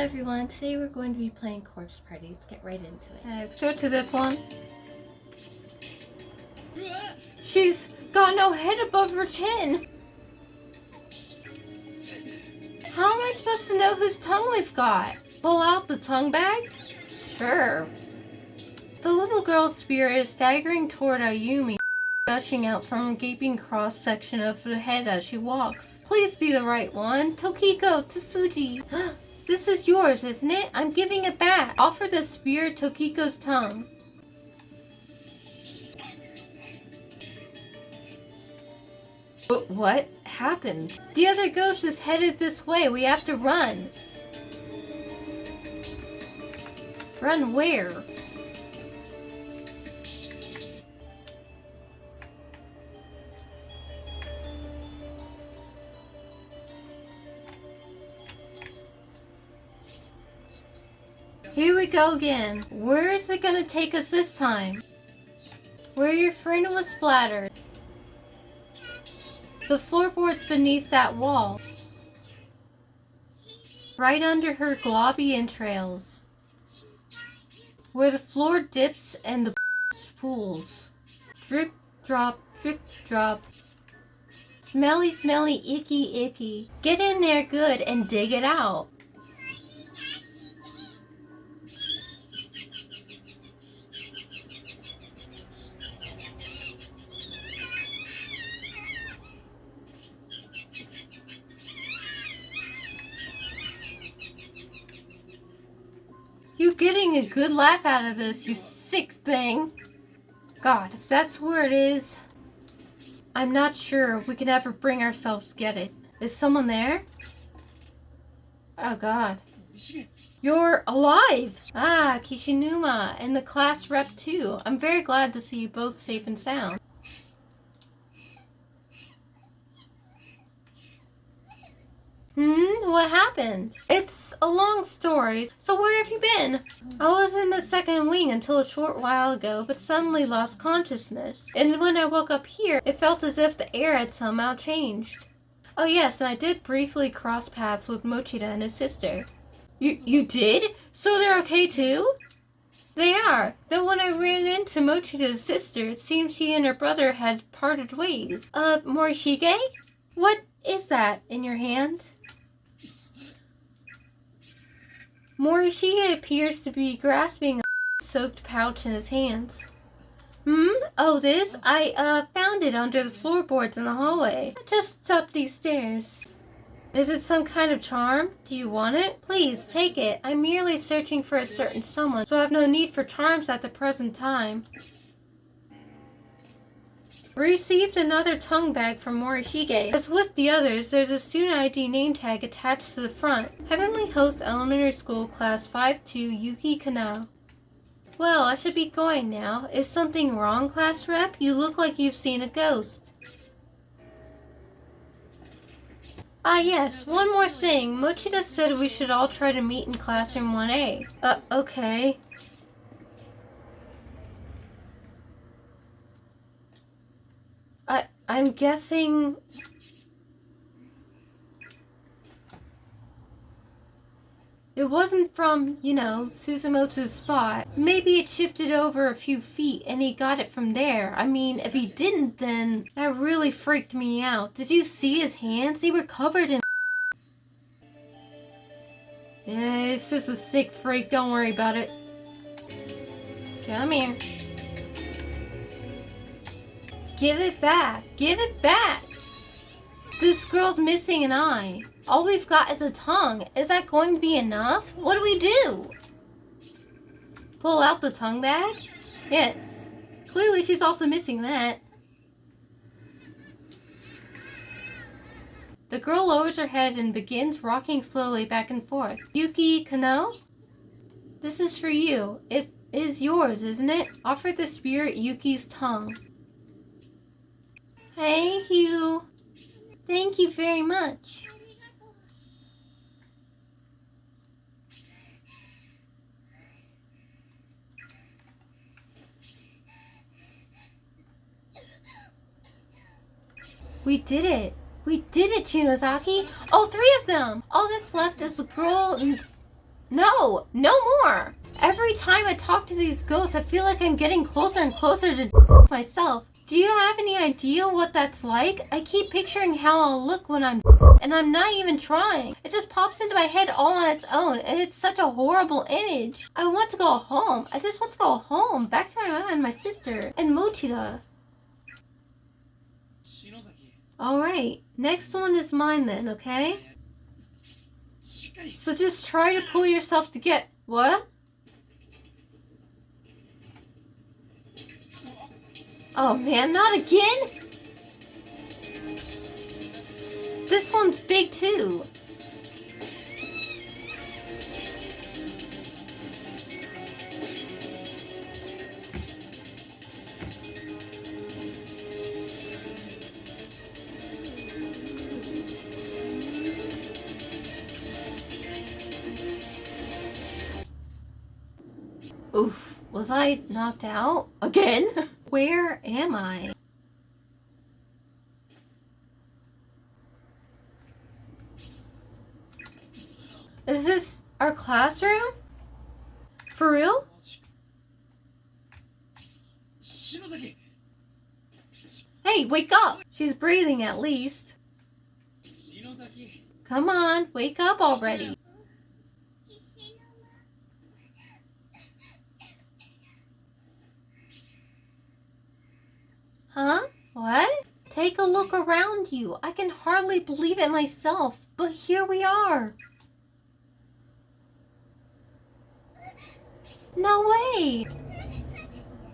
everyone, today we're going to be playing Corpse Party. Let's get right into it. Let's go to this one. She's got no head above her chin. How am I supposed to know whose tongue we've got? Pull out the tongue bag? Sure. The little girl's spirit is staggering toward Ayumi, gushing out from a gaping cross-section of the head as she walks. Please be the right one. Tokiko, Tsuji. This is yours, isn't it? I'm giving it back. Offer the spirit Tokiko's tongue. But what happened? The other ghost is headed this way. We have to run. Run where? Here we go again. Where is it gonna take us this time? Where your friend was splattered. The floorboards beneath that wall. Right under her globby entrails. Where the floor dips and the pools. Drip, drop, drip, drop. Smelly, smelly, icky, icky. Get in there good and dig it out. You getting a good laugh out of this, you sick thing. God, if that's where it is, I'm not sure we can ever bring ourselves to get it. Is someone there? Oh God. You're alive! Ah, Kishinuma, and the class rep too. I'm very glad to see you both safe and sound. What happened? It's a long story. So where have you been? I was in the second wing until a short while ago, but suddenly lost consciousness. And when I woke up here, it felt as if the air had somehow changed. Oh yes, and I did briefly cross paths with Mochida and his sister. You did? So they're okay too? They are. Though when I ran into Mochida's sister, it seemed she and her brother had parted ways. Morishige? What is that in your hand? Morishige appears to be grasping a soaked pouch in his hands. Oh, this? I found it under the floorboards in the hallway. Just up these stairs. Is it some kind of charm? Do you want it? Please, take it. I'm merely searching for a certain someone, so I have no need for charms at the present time. Received another tongue bag from Morishige. As with the others, there's a student ID name tag attached to the front. Heavenly Host Elementary School Class 5-2 Yuki Kanao. Well, I should be going now. Is something wrong, class rep? You look like you've seen a ghost. Ah yes, one more thing. Mochida said we should all try to meet in classroom 1A. Okay. I'm guessing... It wasn't from, Suzumoto's spot. Maybe it shifted over a few feet and he got it from there. I mean, if he didn't, then that really freaked me out. Did you see his hands? They were covered in... Yeah, it's just a sick freak. Don't worry about it. Come here. Give it back. Give it back. This girl's missing an eye. All we've got is a tongue. Is that going to be enough? What do we do? Pull out the tongue bag? Yes. Clearly she's also missing that. The girl lowers her head and begins rocking slowly back and forth. Yuki Kanao? This is for you. It is yours, isn't it? Offer the spirit Yuki's tongue. Thank you. Thank you very much. We did it. We did it, Chinozaki. All three of them. All that's left is the girl and... No! No more! Every time I talk to these ghosts, I feel like I'm getting closer and closer to myself. Do you have any idea what that's like? I keep picturing how I'll look when I'm and I'm not even trying. It just pops into my head all on its own, and it's such a horrible image. I want to go home. I just want to go home, back to my mom and my sister, and Mochida. Alright, next one is mine then, okay? So just try to pull yourself to get... What? Oh man, not again? This one's big too. Oof, was I knocked out? Again? Where am I? Is this our classroom? For real? Hey, wake up! She's breathing at least. Come on, wake up already. Huh? What? Take a look around you. I can hardly believe it myself, but here we are. No way!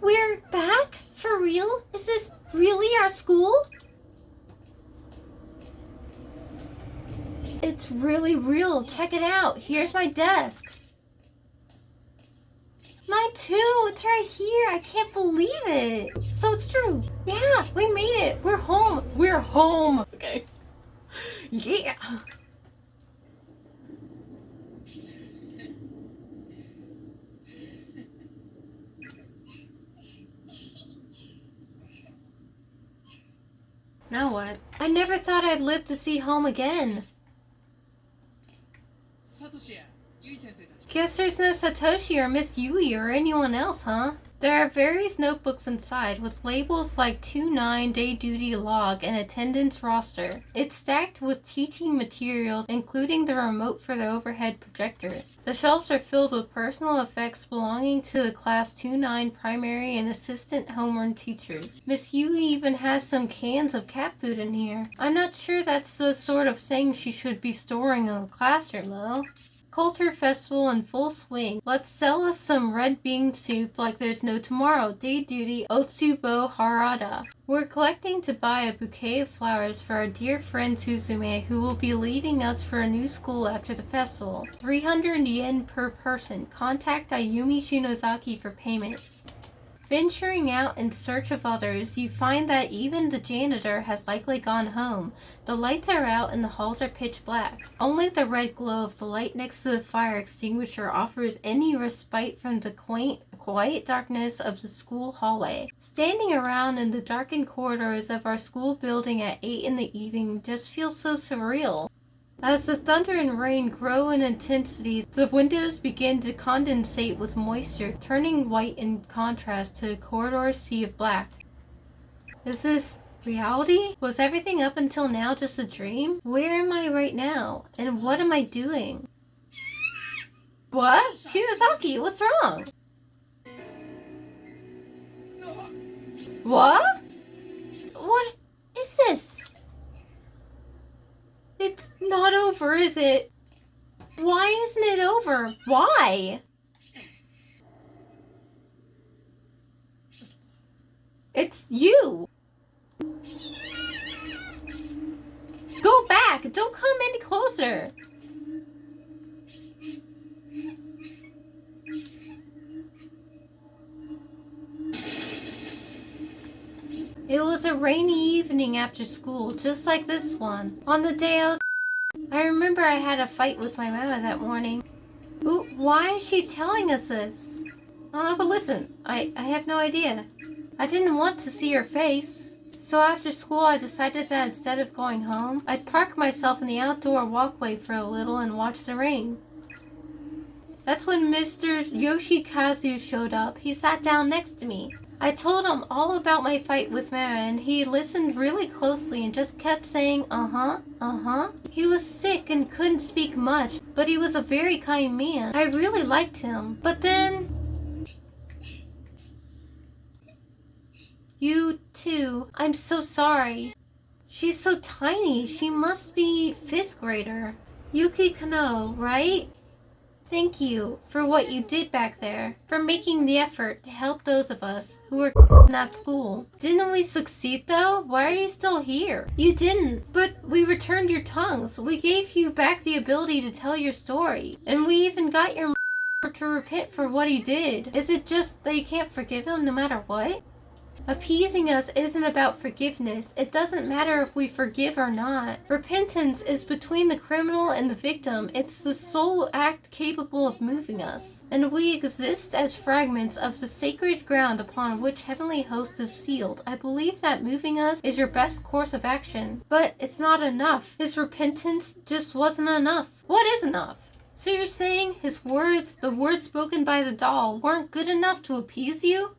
We're back? For real? Is this really our school? It's really real. Check it out. Here's my desk. Mine too. It's right here. I can't believe it. So it's true. Yeah, we made it. We're home. We're home. Okay. Yeah. Now what? I never thought I'd live to see home again. Guess there's no Satoshi or Miss Yui or anyone else, huh? There are various notebooks inside with labels like 2-9 day duty log and attendance roster. It's stacked with teaching materials, including the remote for the overhead projector. The shelves are filled with personal effects belonging to the class 2-9 primary and assistant homeroom teachers. Miss Yui even has some cans of cat food in here. I'm not sure that's the sort of thing she should be storing in the classroom, though. Culture festival in full swing. Let's sell us some red bean soup like there's no tomorrow. Day duty Otsubo Harada. We're collecting to buy a bouquet of flowers for our dear friend Suzume, who will be leaving us for a new school after the festival. 300 yen per person. Contact Ayumi Shinozaki for payment. Venturing out in search of others, you find that even the janitor has likely gone home. The lights are out and the halls are pitch black. Only the red glow of the light next to the fire extinguisher offers any respite from the quiet darkness of the school hallway. Standing around in the darkened corridors of our school building at 8 in the evening just feels so surreal. As the thunder and rain grow in intensity, the windows begin to condensate with moisture, turning white in contrast to the corridor's sea of black. Is this reality? Was everything up until now just a dream? Where am I right now? And what am I doing? What? Shinozaki, what's wrong? What? What is this? It's not over, is it? Why isn't it over? Why? It's you. Go back. Don't come any closer. It was a rainy evening after school, just like this one. On the day I remember I had a fight with my mama that morning. Ooh, why is she telling us this? Oh, but listen, I have no idea. I didn't want to see her face. So after school, I decided that instead of going home, I'd park myself in the outdoor walkway for a little and watch the rain. That's when Mr. Yoshikazu showed up. He sat down next to me. I told him all about my fight with Mara, and he listened really closely and just kept saying, uh-huh. He was sick and couldn't speak much, but he was a very kind man. I really liked him. But then... You too. I'm so sorry. She's so tiny. She must be 5th grader. Yuki Kano, right? Thank you for what you did back there, for making the effort to help those of us who were in that school. Didn't we succeed though? Why are you still here? You didn't, but we returned your tongues. We gave you back the ability to tell your story, and we even got your to repent for what he did. Is it just that you can't forgive him no matter what? Appeasing us isn't about forgiveness. It doesn't matter if we forgive or not. Repentance is between the criminal and the victim. It's the sole act capable of moving us. And we exist as fragments of the sacred ground upon which Heavenly Host is sealed. I believe that moving us is your best course of action. But it's not enough. His repentance just wasn't enough. What is enough? So you're saying his words, the words spoken by the doll, weren't good enough to appease you?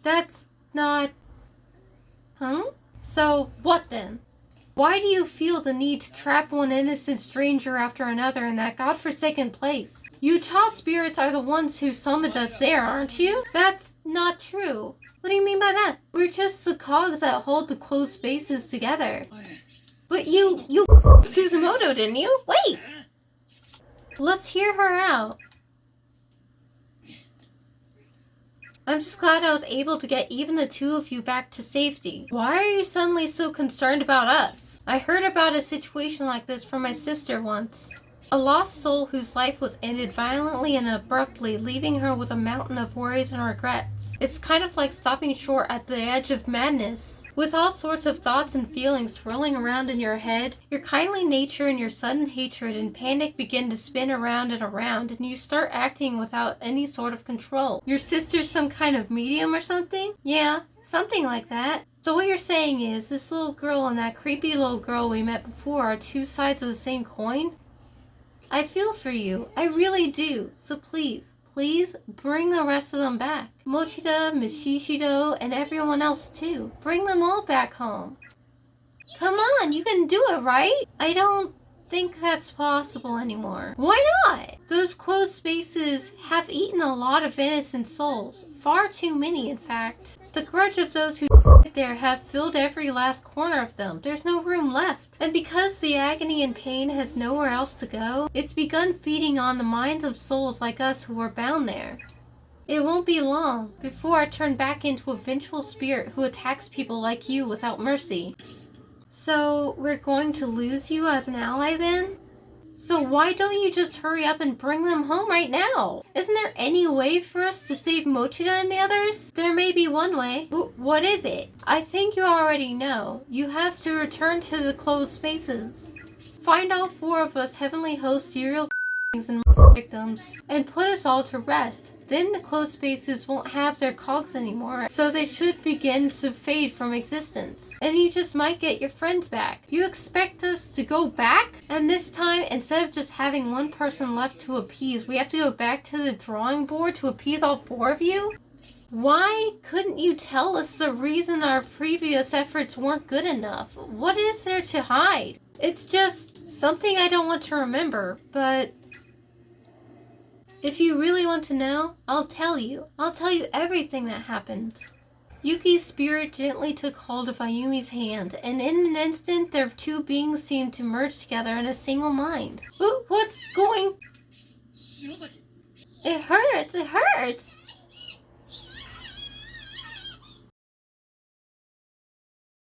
That's not... So, what then? Why do you feel the need to trap one innocent stranger after another in that godforsaken place? You child spirits are the ones who summoned us there, aren't you? That's not true. What do you mean by that? We're just the cogs that hold the closed spaces together. But you Suzumoto, didn't you? Wait! Let's hear her out. I'm just glad I was able to get even the two of you back to safety. Why are you suddenly so concerned about us? I heard about a situation like this from my sister once. A lost soul whose life was ended violently and abruptly, leaving her with a mountain of worries and regrets. It's kind of like stopping short at the edge of madness. With all sorts of thoughts and feelings swirling around in your head, your kindly nature and your sudden hatred and panic begin to spin around and you start acting without any sort of control. Your sister's some kind of medium or something? Yeah, something like that. So what you're saying is, this little girl and that creepy little girl we met before are two sides of the same coin? I feel for you. I really do. So please bring the rest of them back. Mochida, Mishishido, and everyone else too. Bring them all back home. Come on, you can do it, right? I don't think that's possible anymore. Why not? Those closed spaces have eaten a lot of innocent souls. Far too many, in fact. The grudge of those who there have filled every last corner of them. There's no room left. And because the agony and pain has nowhere else to go, it's begun feeding on the minds of souls like us who are bound there. It won't be long before I turn back into a vengeful spirit who attacks people like you without mercy. So, we're going to lose you as an ally then? So why don't you just hurry up and bring them home right now? Isn't there any way for us to save Mochida and the others? There may be one way. What is it? I think you already know. You have to return to the closed spaces. Find all 4 of us Heavenly Host serial and victims and put us all to rest. Then the closed spaces won't have their cogs anymore, so they should begin to fade from existence. And you just might get your friends back. You expect us to go back? And this time, instead of just having one person left to appease, we have to go back to the drawing board to appease all 4 of you? Why couldn't you tell us the reason our previous efforts weren't good enough? What is there to hide? It's just something I don't want to remember, but if you really want to know, I'll tell you. I'll tell you everything that happened. Yuki's spirit gently took hold of Ayumi's hand, and in an instant their 2 beings seemed to merge together in a single mind. What's going... It hurts!